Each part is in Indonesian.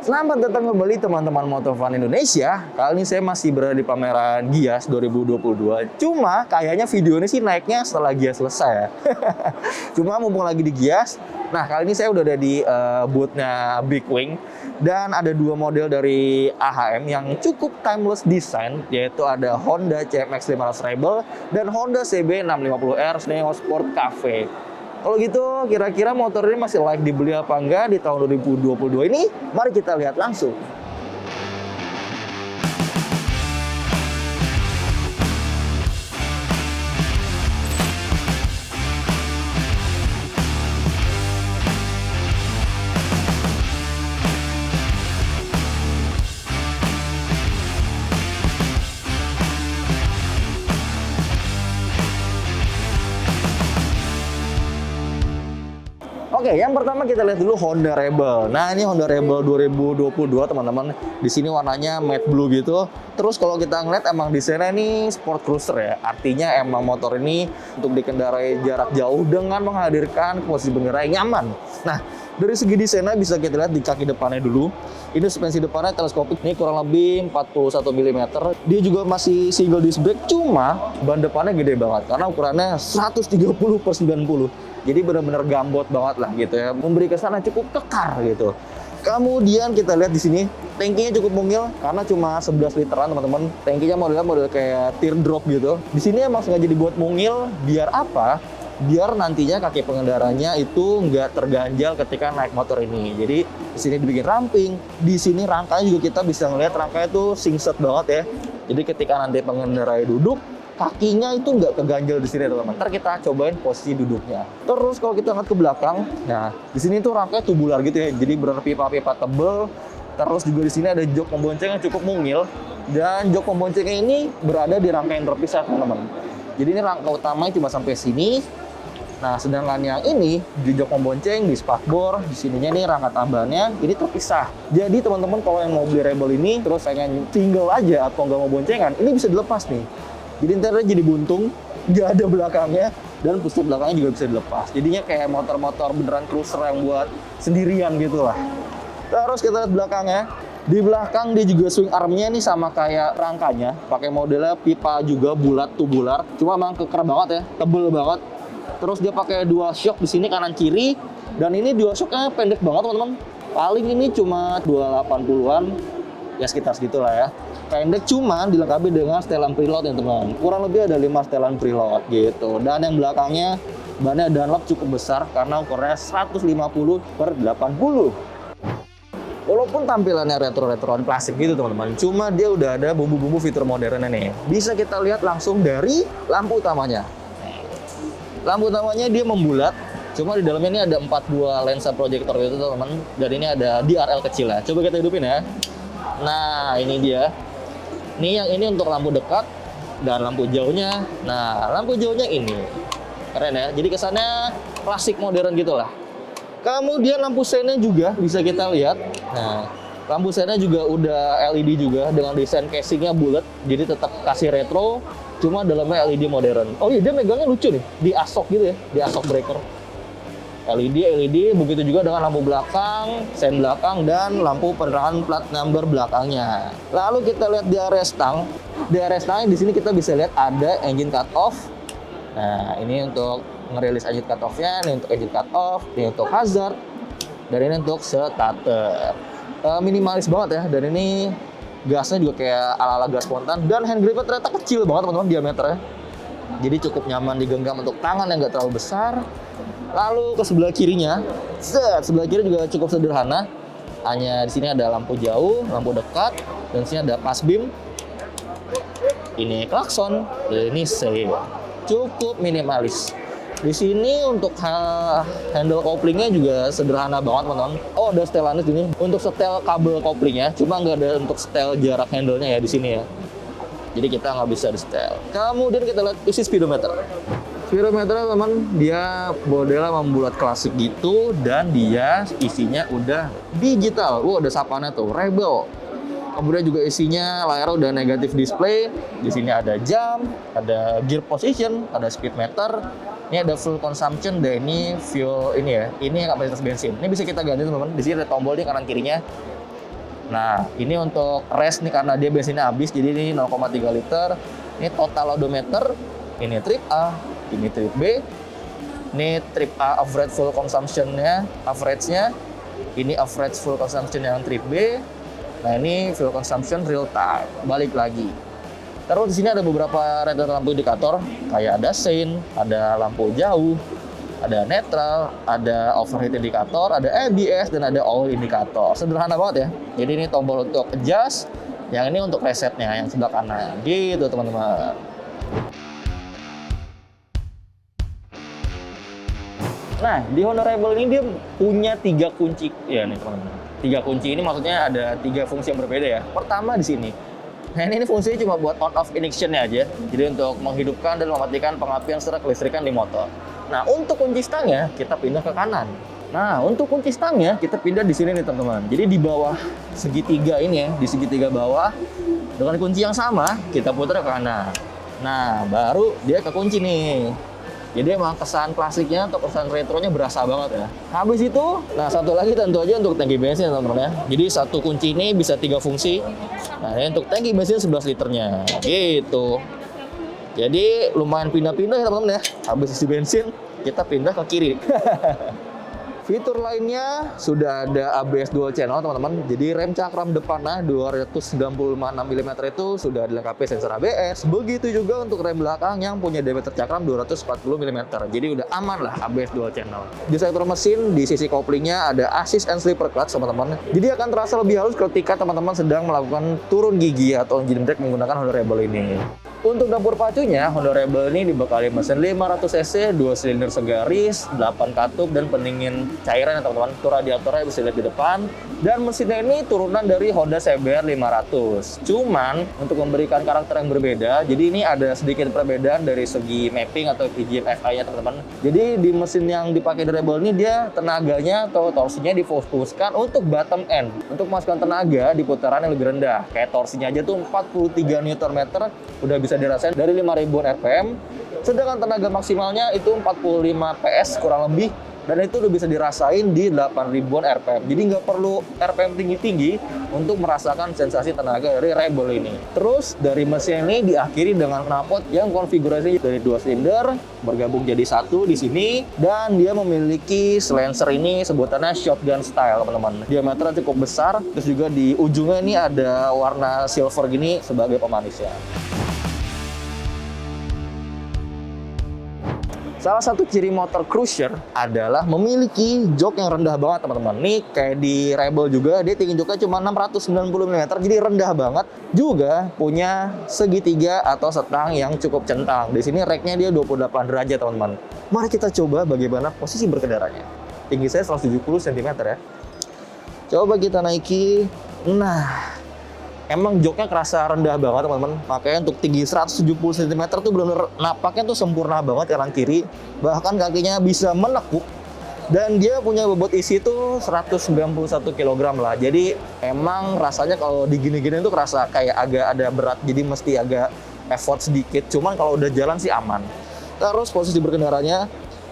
Selamat datang kembali teman-teman Motovun Indonesia. Kali ini saya masih berada di pameran Gias 2022. Cuma kayaknya video ini sih naiknya setelah Gias selesai. Cuma mumpung lagi di Gias. Nah, kali ini saya udah ada di booth-nya Big Wing. Dan ada dua model dari AHM yang cukup timeless design, yaitu ada Honda CMX 500 Rebel dan Honda CB 650R Neo Sport Cafe. Kalau gitu, kira-kira motor ini masih layak dibeli apa enggak di tahun 2022 ini? Mari kita lihat langsung. Oke, yang pertama kita lihat dulu Honda Rebel. Nah, ini Honda Rebel 2022, teman-teman. Di sini warnanya matte blue gitu. Terus kalau kita ngeliat emang desainnya ini sport cruiser ya. Artinya emang motor ini untuk dikendarai jarak jauh dengan menghadirkan posisi pengendara yang nyaman. Nah, dari segi desainnya bisa kita lihat di kaki depannya dulu. Ini suspensi depannya teleskopik, ini kurang lebih 41 mm. Dia juga masih single disc brake, cuma ban depannya gede banget karena ukurannya 130/90. Jadi benar-benar gambot banget lah gitu ya, memberi kesan yang cukup kekar gitu. Kemudian kita lihat di sini tangkinya cukup mungil karena cuma 11 literan teman-teman. Tangkinya model kayak teardrop gitu. Di sini emang sengaja dibuat mungil biar apa? Biar nantinya kaki pengendaranya itu nggak terganjal ketika naik motor ini. Jadi di sini dibikin ramping. Di sini rangkanya juga kita bisa ngelihat rangkanya tuh singset banget ya. Jadi ketika nanti pengendara duduk, kakinya itu nggak keganjal di sini teman-teman. Ntar kita cobain posisi duduknya. Terus kalau kita ngeliat ke belakang, nah di sini tuh rangkanya tubular gitu ya. Jadi benar pipa-pipa tebel. Terus juga di sini ada jok pembonceng yang cukup mungil. Dan jok pemboncengnya ini berada di rangka yang terpisah teman-teman. Jadi ini rangka utamanya cuma sampai sini. Nah, sedangkan yang ini di jok pembonceng, di spakbor, di sininya nih rangka tambahannya ini terpisah. Jadi teman-teman kalau yang mau beli Rebel ini terus pengen single aja atau nggak mau boncengan, ini bisa dilepas nih. Jadi ntar jadi buntung, nggak ada belakangnya, dan pusat belakangnya juga bisa dilepas. Jadinya kayak motor-motor beneran cruiser yang buat sendirian gitu lah. Terus kita lihat belakangnya. Di belakang dia juga swing armnya nih sama kayak rangkanya. Pakai modelnya pipa juga bulat tubular. Cuma emang keker banget ya, tebel banget. Terus dia pakai dual shock di sini kanan kiri. Dan ini dual shocknya pendek banget teman-teman. Paling ini cuma 280-an. Ya sekitar segitulah ya. Pendek cuma dilengkapi dengan setelan preload ya teman. Kurang lebih ada 5 setelan preload gitu. Dan yang belakangnya bannya Dunlop cukup besar karena ukurannya 150/80. Walaupun tampilannya retro-retroan klasik gitu teman-teman, cuma dia udah ada bumbu-bumbu fitur modernnya nih. Bisa kita lihat langsung dari lampu utamanya. Lampu utamanya dia membulat, cuma di dalamnya ini ada 4 buah lensa proyektor gitu teman-teman. Dan ini ada DRL kecil ya. Coba kita hidupin ya. Nah, ini dia. Ini yang ini untuk lampu dekat dan lampu jauhnya. Nah, lampu jauhnya ini. Keren ya. Jadi kesannya klasik modern gitu lah. Kemudian lampu sennya juga bisa kita lihat. Nah, lampu sennya juga udah LED juga dengan desain casingnya bulat. Jadi tetap kasih retro, cuma dalamnya LED modern. Oh iya, dia megangnya lucu nih. Di asok gitu ya, di asok breaker. LED, begitu juga dengan lampu belakang, sen belakang, dan lampu penerangan plat number belakangnya. Lalu kita lihat di area stang. Di area stang di sini kita bisa lihat ada engine cut off. Nah, ini untuk ngerilis engine cut off-nya, ini untuk engine cut off, ini untuk hazard, dan ini untuk starter. Minimalis banget ya, dan ini gasnya juga kayak ala-ala gas spontan, dan hand gripnya ternyata kecil banget teman-teman diameternya. Jadi cukup nyaman digenggam untuk tangan yang nggak terlalu besar. Lalu ke sebelah kirinya, sebelah kiri juga cukup sederhana. Hanya di sini ada lampu jauh, lampu dekat, dan di sini ada pass beam. Ini klakson, ini safe. Cukup minimalis. Di sini untuk handle couplingnya juga sederhana banget teman-teman. Oh, ada setelannya di sini untuk setel kabel couplingnya, cuma nggak ada untuk setel jarak handle-nya ya di sini ya. Jadi kita nggak bisa di setel. Kemudian kita lihat isi speedometer. Speedometer teman, dia modelnya membulat klasik gitu dan dia isinya udah digital. Ada sapannya tuh, Rebel. Kemudian juga isinya layar udah negatif display. Di sini ada jam, ada gear position, ada speed meter. Ini ada fuel consumption dan ini fuel ini ya. Ini kapasitas bensin. Ini bisa kita ganti teman-teman. Di sini ada tombol di kanan kirinya. Nah, ini untuk race nih karena dia bensinnya habis, jadi ini 0,3 liter. Ini total odometer, ini trip A, ini trip B. Ini trip A average full consumption-nya, average-nya. Ini average full consumption yang trip B. Nah, ini fuel consumption real time. Balik lagi. Terus di sini ada beberapa renderan lampu indikator, kayak ada sein, ada lampu jauh, ada netral, ada overheat indikator, ada ABS, dan ada oil indikator. Sederhana banget ya. Jadi ini tombol untuk adjust, yang ini untuk resetnya, yang sebelah kanan. Gitu teman-teman. Nah, di Honda Rebel ini dia punya 3 kunci. Ya nih teman-teman. 3 kunci ini maksudnya ada 3 fungsi yang berbeda ya. Pertama di sini. Nah, ini fungsinya cuma buat on-off ignition-nya aja. Jadi untuk menghidupkan dan mematikan pengapian serta kelistrikan di motor. Nah, untuk kunci stangnya kita pindah ke kanan. Nah, untuk kunci stangnya kita pindah di sini nih teman-teman. Jadi di bawah segitiga ini ya, di segitiga bawah dengan kunci yang sama kita putar ke kanan. Nah, baru dia kekunci nih. Jadi emang kesan klasiknya atau kesan retronya berasa banget ya. Habis itu, nah satu lagi tentu aja untuk tangki bensin teman-teman ya. Jadi satu kunci ini bisa 3 fungsi. Nah ini untuk tangki bensin 11 liternya. Gitu. Jadi lumayan pindah-pindah ya teman-teman ya. Habis isi bensin, kita pindah ke kiri. Fitur lainnya sudah ada ABS dual channel teman-teman. Jadi rem cakram depannya 296 mm itu sudah dilengkapi sensor ABS. Begitu juga untuk rem belakang yang punya diameter cakram 240 mm. Jadi udah aman lah ABS dual channel. Di sektor mesin, di sisi koplingnya ada assist and slipper clutch teman-teman. Jadi akan terasa lebih halus ketika teman-teman sedang melakukan turun gigi atau engine brake menggunakan Honda Rebel ini. Untuk dapur pacunya, Honda Rebel ini dibekali mesin 500 cc, 2 silinder segaris, 8 katup, dan pendingin cairan ya teman-teman. Itu radiatornya bisa lihat di depan. Dan mesinnya ini turunan dari Honda CBR 500. Cuman, untuk memberikan karakter yang berbeda, jadi ini ada sedikit perbedaan dari segi mapping atau PGM FI-nya teman-teman. Jadi di mesin yang dipakai di Rebel ini, dia tenaganya atau torsinya difokuskan untuk bottom end. Untuk memasukkan tenaga di putaran yang lebih rendah. Kayak torsinya aja tuh 43 Nm, udah bisa dirasain dari 5.000 RPM, sedangkan tenaga maksimalnya itu 45 PS kurang lebih, dan itu udah bisa dirasain di 8.000 RPM. Jadi nggak perlu RPM tinggi-tinggi untuk merasakan sensasi tenaga dari Rebel ini. Terus dari mesin ini diakhiri dengan knalpot yang konfigurasinya dari 2 silinder bergabung jadi 1 di sini, dan dia memiliki silencer ini sebutannya shotgun style teman-teman. Diameternya cukup besar, terus juga di ujungnya ini ada warna silver gini sebagai pemanisnya. Salah satu ciri motor Cruiser adalah memiliki jok yang rendah banget teman-teman. Nih kayak di Rebel juga, dia tinggi joknya cuma 690 mm, jadi rendah banget. Juga punya segitiga atau setang yang cukup centang. Di sini racknya dia 28 derajat teman-teman. Mari kita coba bagaimana posisi berkendaranya. Tinggi saya 170 cm ya. Coba kita naiki. Nah, emang joknya kerasa rendah banget teman-teman. Makanya untuk tinggi 170 cm tuh benar-benar napaknya tuh sempurna banget kanan kiri. Bahkan kakinya bisa menekuk. Dan dia punya bobot isi tuh 191 kg lah. Jadi emang rasanya kalau digini-gini tuh kerasa kayak agak ada berat. Jadi mesti agak effort sedikit. Cuman kalau udah jalan sih aman. Terus posisi berkendaranya.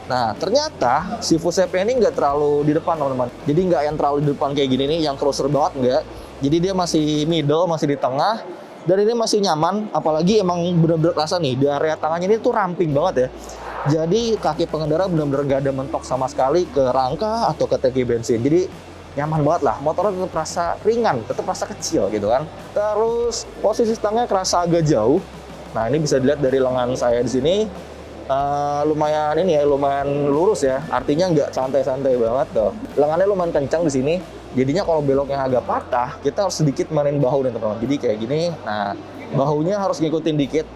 Nah ternyata si Fusepe ini nggak terlalu di depan teman-teman. Jadi nggak yang terlalu di depan kayak gini nih, yang cruiser banget nggak. Jadi dia masih middle, masih di tengah, dan ini masih nyaman. Apalagi emang bener-bener rasa nih, di area tangannya ini tuh ramping banget ya. Jadi kaki pengendara bener-bener gak ada mentok sama sekali ke rangka atau ke tangki bensin. Jadi nyaman banget lah, motornya tetap rasa ringan, tetap rasa kecil gitu kan. Terus posisi stangnya kerasa agak jauh. Nah ini bisa dilihat dari lengan saya di sini. Lumayan ini ya, lumayan lurus ya. Artinya nggak santai-santai banget tuh. Lengannya lumayan kencang di sini. Jadinya kalau beloknya agak patah, kita harus sedikit mainin bahu nih teman-teman. Jadi kayak gini. Nah, bahunya harus ngikutin dikit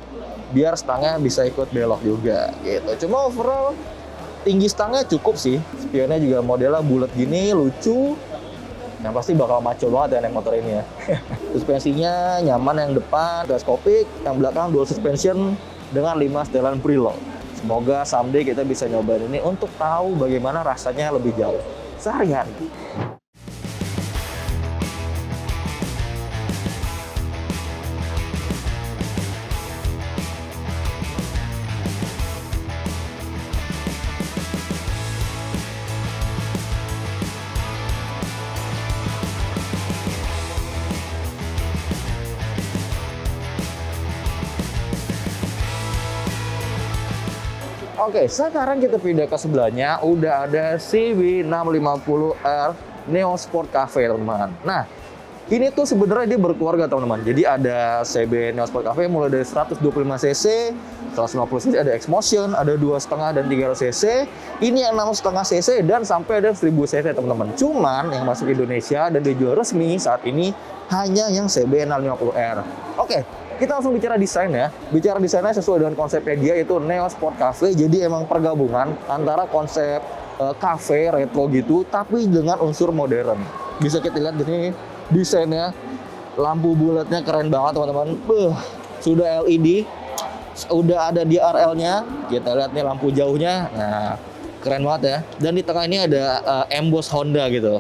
biar stangnya bisa ikut belok juga gitu. Cuma overall tinggi stangnya cukup sih. Spionnya juga modelnya bulat gini, lucu. Yang pasti bakal maco banget ya naik motor ini ya. Suspensinya nyaman, yang depan teleskopik, yang belakang dual suspension dengan 5 setelan preload. Semoga someday kita bisa nyobain ini untuk tahu bagaimana rasanya lebih jauh sehari-hari. Oke, sekarang kita pindah ke sebelahnya. Udah ada CB650R Neo Sport Cafe, teman-teman. Nah, ini tuh sebenarnya dia berkeluarga, teman-teman. Jadi ada CB Neo Sport Cafe mulai dari 125 cc, 150 cc, ada X-Motion, ada 2,5 dan 300 cc. Ini yang 6,5 cc dan sampai ada 1000 cc, teman-teman. Cuman yang masuk Indonesia dan dijual resmi saat ini hanya yang CB650R. Oke, kita langsung bicara desain ya. Bicara desainnya sesuai dengan konsepnya dia, yaitu Neo Sport Cafe. Jadi emang pergabungan antara konsep cafe retro gitu, tapi dengan unsur modern. Bisa kita lihat di sini desainnya, lampu bulatnya keren banget, teman-teman. Sudah LED, udah ada DRL-nya. Kita lihat nih lampu jauhnya. Nah, keren banget ya. Dan di tengah ini ada emboss Honda gitu.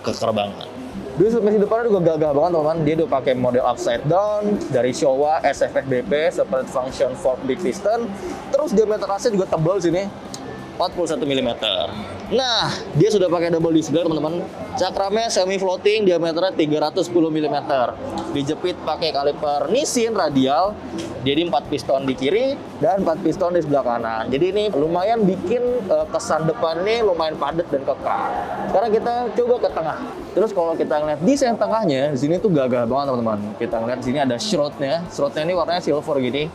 Keker banget. Di mesin depannya juga gagah banget, teman-teman. Dia udah pakai model upside down dari Showa SFFBP, Separate Function Fork Big Piston. Terus diameter asnya juga tebal sini, 41 mm. Nah, dia sudah pakai double disc brake, teman-teman. Cakramnya semi floating, diameternya 310 mm. Dijepit pakai kaliper Nissin radial. Jadi 4 piston di kiri dan 4 piston di sebelah kanan. Jadi ini lumayan bikin kesan depan ini lumayan padat dan kekar. Sekarang kita coba ke tengah. Terus kalau kita ngeliat desain tengahnya, di sini tuh gagah banget, teman-teman. Kita ngeliat di sini ada shroud-nya. Shroud-nya ini warnanya silver gini.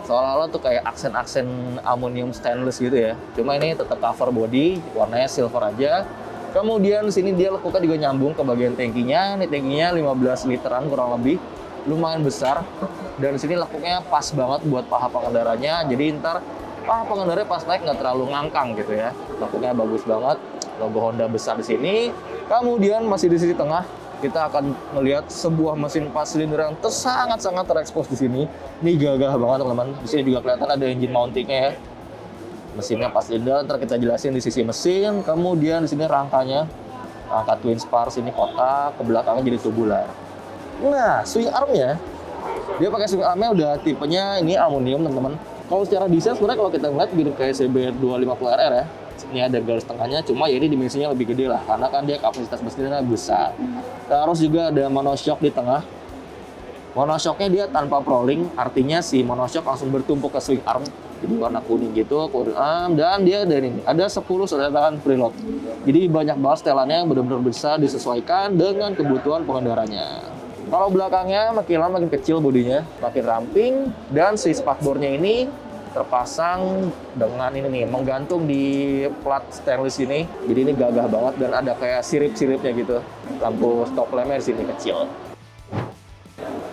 Seolah-olah tuh kayak aksen-aksen aluminium stainless gitu ya. Cuma ini tetap cover body, warnanya silver aja. Kemudian sini dia lekuknya juga nyambung ke bagian tangkinya. Ini tangkinya 15 literan kurang lebih. Lumayan besar, dan di sini lekuknya pas banget buat paha pengendaranya. Jadi ntar paha pengendaranya pas naik nggak terlalu ngangkang gitu ya. Lekuknya bagus banget, logo Honda besar di sini. Kemudian masih di sisi tengah kita akan melihat sebuah mesin 4 silinder yang sangat-sangat terekspos di sini. Ini gagah banget, teman-teman. Di sini juga kelihatan ada engine mountingnya ya. Mesinnya 4 silinder, ntar kita jelasin di sisi mesin. Kemudian di sini rangkanya, rangka twin spar sini kotak, ke belakangnya jadi tubular. Nah, swing armnya, dia pakai swing armnya udah tipenya ini aluminium, teman-teman. Kalau secara desain sebenarnya kalau kita ngeliat mirip kayak CB250RR ya. Ini ada garis tengahnya, cuma ya ini dimensinya lebih gede lah, karena kan dia kapasitas mesinnya besar. Terus juga ada monoshock di tengah. Monoshocknya dia tanpa prolling, artinya si monoshock langsung bertumpuk ke swing arm. Jadi warna kuning gitu, dan dia ada 10 setelan preload. Jadi banyak banget setelannya yang benar-benar bisa disesuaikan dengan kebutuhan pengendaranya. Kalau belakangnya makin lama makin kecil bodinya, makin ramping, dan si spakbornya ini terpasang dengan ini nih, menggantung di plat stainless ini. Jadi ini gagah banget dan ada kayak sirip-siripnya gitu. Lampu stop lampnya di sini kecil.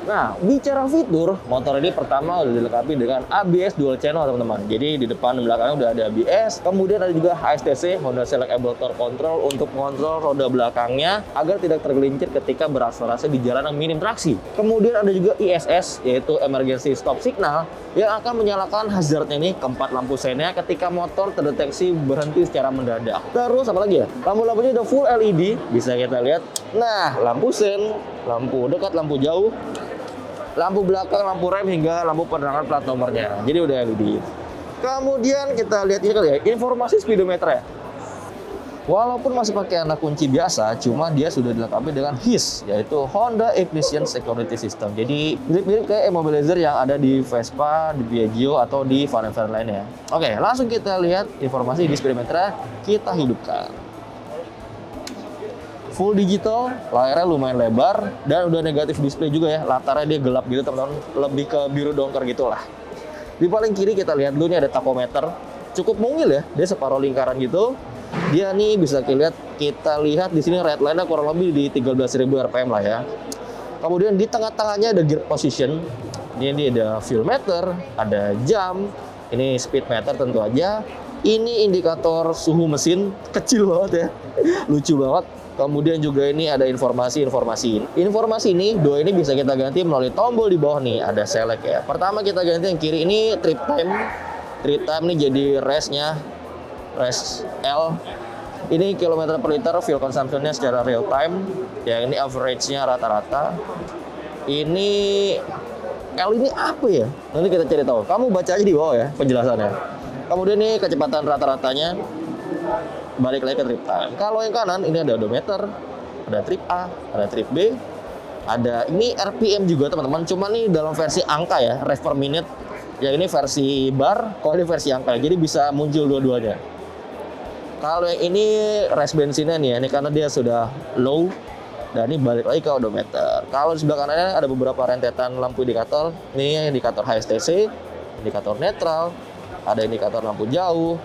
Nah, bicara fitur, motor ini pertama udah dilengkapi dengan ABS dual channel, teman-teman. Jadi di depan dan belakangnya udah ada ABS. Kemudian ada juga HSTC, Honda Selectable Torque Control, untuk mengontrol roda belakangnya agar tidak tergelincir ketika berakselerasi di jalan yang minim traksi. Kemudian ada juga ISS, yaitu Emergency Stop Signal, yang akan menyalakan hazardnya ini keempat lampu seinnya ketika motor terdeteksi berhenti secara mendadak. Terus apa lagi ya? Lampu-lampunya udah full LED, bisa kita lihat. Nah, lampu sen, lampu dekat, lampu jauh, lampu belakang, lampu rem, hingga lampu penerangan plat nomornya. Jadi udah LED. Kemudian kita lihat ini kali ya, informasi speedometer ya. Walaupun masih pakai anak kunci biasa, cuma dia sudah dilengkapi dengan HIS, yaitu Honda Ignition Security System. Jadi mirip-mirip kayak immobilizer yang ada di Vespa, di Piaggio, atau di varian-varian lainnya. Oke, langsung kita lihat informasi di speedometer kita hidupkan. Full digital, layarnya lumayan lebar, dan udah negatif display juga ya. Latarnya dia gelap gitu, teman-teman, lebih ke biru dongker gitulah. Di paling kiri kita lihat dulu, ini ada tachometer. Cukup mungil ya, dia separuh lingkaran gitu. Dia nih bisa kita lihat di sini red line-nya kurang lebih di 13.000 rpm lah ya. Kemudian di tengah-tengahnya ada gear position. Ini ada fuel meter, ada jam, ini speed meter tentu aja. Ini indikator suhu mesin, kecil banget ya, lucu banget. Kemudian juga ini ada informasi-informasi. Informasi ini, dua ini bisa kita ganti melalui tombol di bawah nih, ada select ya. Pertama kita ganti yang kiri ini trip time. Trip time ini jadi race-nya, race L. Ini kilometer per liter fuel consumption-nya secara real time. Ya, ini average-nya rata-rata. Ini L ini apa ya? Nanti kita cari tahu. Kamu baca aja di bawah ya penjelasannya. Kemudian ini kecepatan rata-ratanya. Balik lagi ke trip time. Kalau yang kanan ini ada odometer, ada trip A, ada trip B, ada ini RPM juga teman-teman. Cuma nih dalam versi angka ya, rev per minute. Yang ini versi bar, kalau ini versi angka. Jadi bisa muncul dua-duanya. Kalau yang ini race bensinnya nih, ini karena dia sudah low. Dan ini balik lagi ke odometer. Kalau di sebelah kanannya ada beberapa rentetan lampu indikator. Ini indikator HSTC, indikator netral, ada indikator lampu jauh,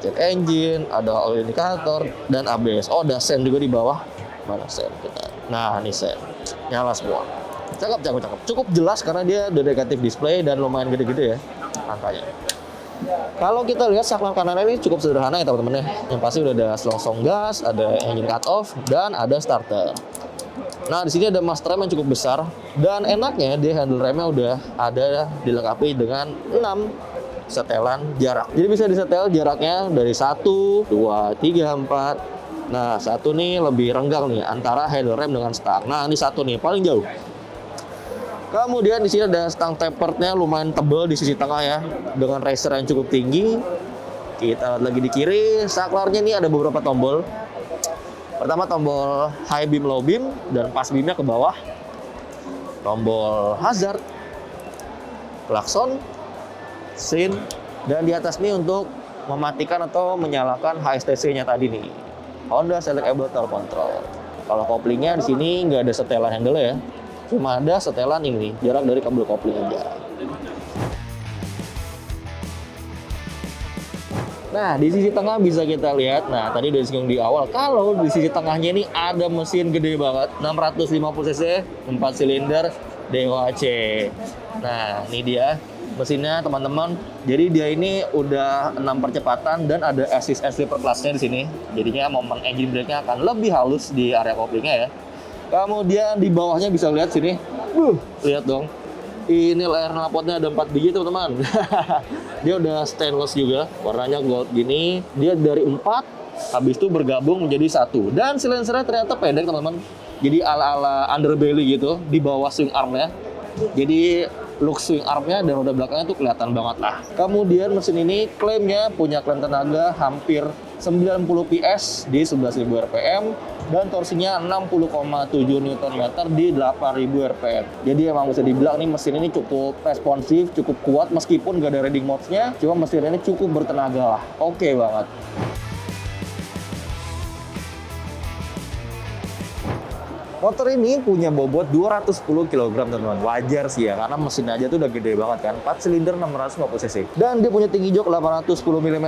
check engine, ada oil indikator, dan ABS. Oh, ada sen juga di bawah. Mana sen kita? Nah, ini sen. Nyala semua. Cakep. Cukup jelas karena dia udah negatif display dan lumayan gede-gede ya angkanya. Kalau kita lihat saklar kanan ini cukup sederhana ya teman-teman ya. Yang pasti udah ada selongsong gas, ada engine cut off, dan ada starter. Nah, di sini ada master rem yang cukup besar dan enaknya dia handle remnya udah ada dilengkapi dengan 6 setelan jarak. Jadi bisa disetel jaraknya dari 1, 2, 3, 4. Nah, satu nih lebih renggang nih antara handle rem dengan stang. Nah, ini satu nih paling jauh. Kemudian di sini ada stang taperednya lumayan tebal di sisi tengah ya, dengan racer yang cukup tinggi. Kita lihat lagi di kiri, saklarnya ini ada beberapa tombol. Pertama tombol high beam, low beam, dan pas beamnya ke bawah. Tombol hazard, klakson, sin, dan di atas ini untuk mematikan atau menyalakan HSTC-nya tadi nih. Honda Selectable Throttle Control. Kalau koplingnya di sini nggak ada setelan handle ya. Cuma ada setelan ini, jarak dari kabel kopling aja. Nah, di sisi tengah bisa kita lihat, nah tadi udah disinggung di awal, kalau di sisi tengahnya ini ada mesin gede banget, 650 cc, 4 silinder, DOHC. Nah, ini dia mesinnya teman-teman. Jadi dia ini udah 6 percepatan dan ada assist per kelasnya di sini. Jadinya momen engine brake-nya akan lebih halus di area koplingnya ya. Kemudian di bawahnya bisa lihat sini. Lihat dong. Ini layar knalpotnya ada 4 biji teman-teman. Dia udah stainless juga, warnanya gold gini. Dia dari 4, habis itu bergabung menjadi 1. Dan silencernya ternyata pendek teman-teman. Jadi ala-ala underbelly gitu, di bawah swing armnya. Jadi look swing armnya dan roda belakangnya tuh kelihatan banget lah. Kemudian mesin ini klaimnya punya klaim tenaga hampir 90 PS di 11.000 rpm dan torsinya 60,7 Nm di 8.000 rpm. Jadi emang bisa dibilang nih mesin ini cukup responsif, cukup kuat meskipun gak ada riding modes-nya, cuma mesin ini cukup bertenaga lah. Oke banget. Motor ini punya bobot 210 kg teman-teman. Wajar sih ya, karena mesin aja tuh udah gede banget kan. 4 silinder 650 cc. Dan dia punya tinggi jok 810 mm.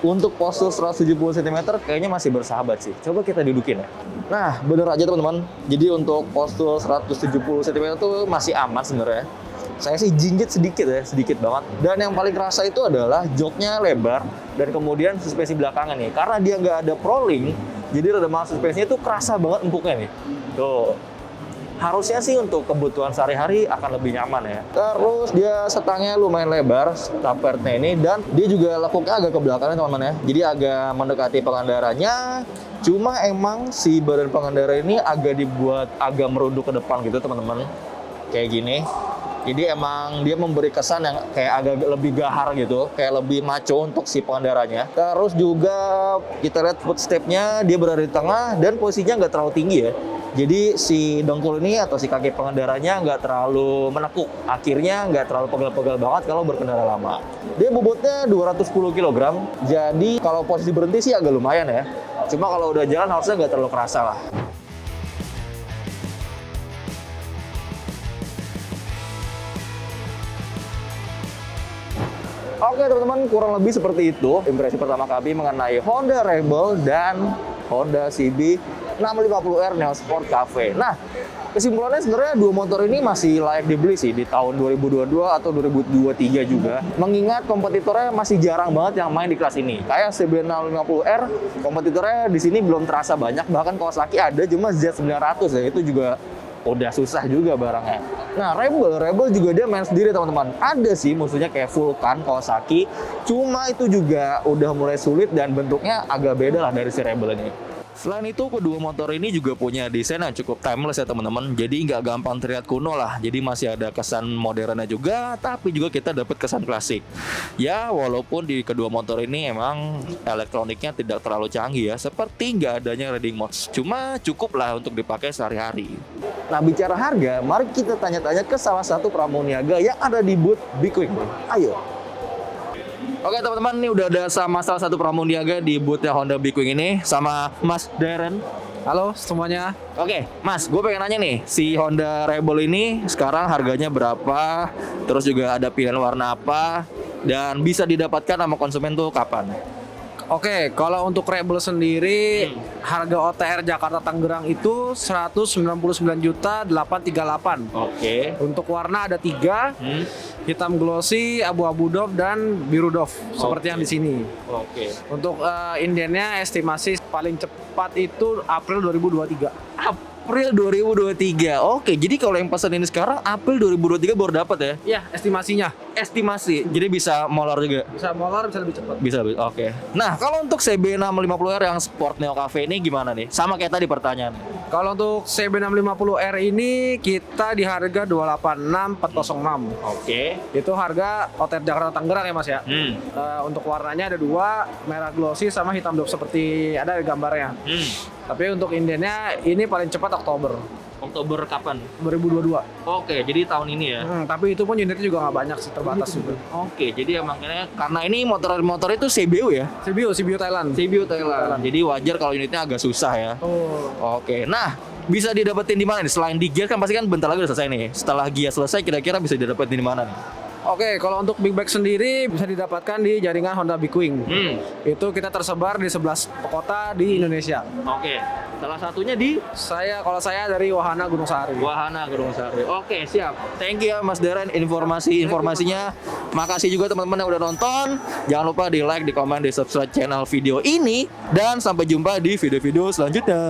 Untuk postur 170 cm kayaknya masih bersahabat sih. Coba kita dudukin ya. Nah, bener aja teman-teman. Jadi untuk postur 170 cm tuh masih aman sebenarnya. Saya sih jinjit sedikit ya, sedikit banget. Dan yang paling kerasa itu adalah joknya lebar dan kemudian suspensi belakangnya nih. Karena dia nggak ada proling, jadi rada suspensinya tuh kerasa banget empuknya nih. Tuh. Harusnya sih untuk kebutuhan sehari-hari akan lebih nyaman ya. Terus dia setangnya lumayan lebar, taperednya ini, dan dia juga lekuknya agak ke belakangnya teman-teman ya. Jadi agak mendekati pengendaranya. Cuma emang si badan pengendara ini agak dibuat agak merunduk ke depan gitu teman-teman. Kayak gini. Jadi emang dia memberi kesan yang kayak agak lebih gahar gitu, kayak lebih maco untuk si pengendaranya. Terus juga kita lihat footstep-nya, dia berada di tengah dan posisinya nggak terlalu tinggi ya. Jadi si dengkul ini atau si kaki pengendaranya nggak terlalu menekuk. Akhirnya nggak terlalu pegal-pegal banget kalau berkendara lama. Dia bobotnya 210 kg, jadi kalau posisi berhenti sih agak lumayan ya. Cuma kalau udah jalan harusnya nggak terlalu kerasa lah. Oke teman-teman, kurang lebih seperti itu impresi pertama kami mengenai Honda Rebel dan Honda CB 650R Neo Sport Cafe. Nah, kesimpulannya sebenarnya dua motor ini masih layak dibeli sih di tahun 2022 atau 2023 juga. Mengingat kompetitornya masih jarang banget yang main di kelas ini. Kayak CB 650R, kompetitornya di sini belum terasa banyak. Bahkan Kawasaki ada, cuma Z900 ya, itu juga udah susah juga barangnya. Nah, Rebel juga dia main sendiri teman-teman. Ada sih musuhnya kayak Vulcan, Kawasaki. Cuma itu juga udah mulai sulit dan bentuknya agak beda lah dari si Rebel ini. Selain itu, kedua motor ini juga punya desain yang cukup timeless ya teman-teman. Jadi nggak gampang terlihat kuno lah. Jadi masih ada kesan modernnya juga, tapi juga kita dapat kesan klasik. Ya, walaupun di kedua motor ini emang elektroniknya tidak terlalu canggih ya, seperti nggak adanya riding modes. Cuma cukup lah untuk dipakai sehari-hari. Nah, bicara harga, mari kita tanya-tanya ke salah satu pramuniaga yang ada di booth Bikuing. Ayo. Oke teman-teman, ini udah ada sama salah satu pramuniaga di boothnya Honda Bikuing ini, sama Mas Darren. Halo semuanya. Oke, Mas, gue pengen nanya nih, si Honda Rebel ini sekarang harganya berapa? Terus juga ada pilihan warna apa? Dan bisa didapatkan sama konsumen tuh kapan? Oke, kalau untuk Rebel sendiri harga OTR Jakarta Tangerang itu 199.838. Oke. Untuk warna ada 3, hitam glossy, abu-abu doff dan biru doff seperti yang di sini. Oke. Untuk indiannya estimasi paling cepat itu April 2023. April 2023. Oke, jadi kalau yang pesan ini sekarang April 2023 baru dapat ya? Iya, estimasinya. Estimasi. Jadi bisa molor juga. Bisa molor, bisa lebih cepat. Bisa. Oke. Nah, kalau untuk CB650R yang Sport Neo Cafe ini gimana nih? Sama kayak tadi pertanyaan. Kalau untuk CB650R ini kita di harga 286.406. Oke. Itu harga OTR Jakarta Tangerang ya Mas ya. Untuk warnanya ada 2, merah glossy sama hitam doff seperti ada gambarnya. Tapi untuk indiannya ini paling cepat Oktober Kapan? 2022. Oke, jadi tahun ini ya. Tapi itu pun unitnya juga nggak banyak sih, terbatas juga. Oke, jadi emang karena ini motor itu CBU ya? CBU Thailand. CBU Thailand. Jadi wajar kalau unitnya agak susah ya. Oke, nah bisa didapetin di mana nih? Selain di Gias kan pasti kan bentar lagi udah selesai nih. Setelah Gias selesai kira-kira bisa didapetin di mana nih? Oke, kalau untuk big bike sendiri bisa didapatkan di jaringan Honda Bikuing. Itu kita tersebar di 11 kota di Indonesia. Oke, salah satunya di Kalau saya dari Wahana Gunung Sahari. Wahana Gunung Sahari. Oke, siap. Thank you ya Mas Darren informasinya. Makasih juga teman-teman yang udah nonton. Jangan lupa di like, di komen, di subscribe channel video ini. Dan sampai jumpa di video-video selanjutnya.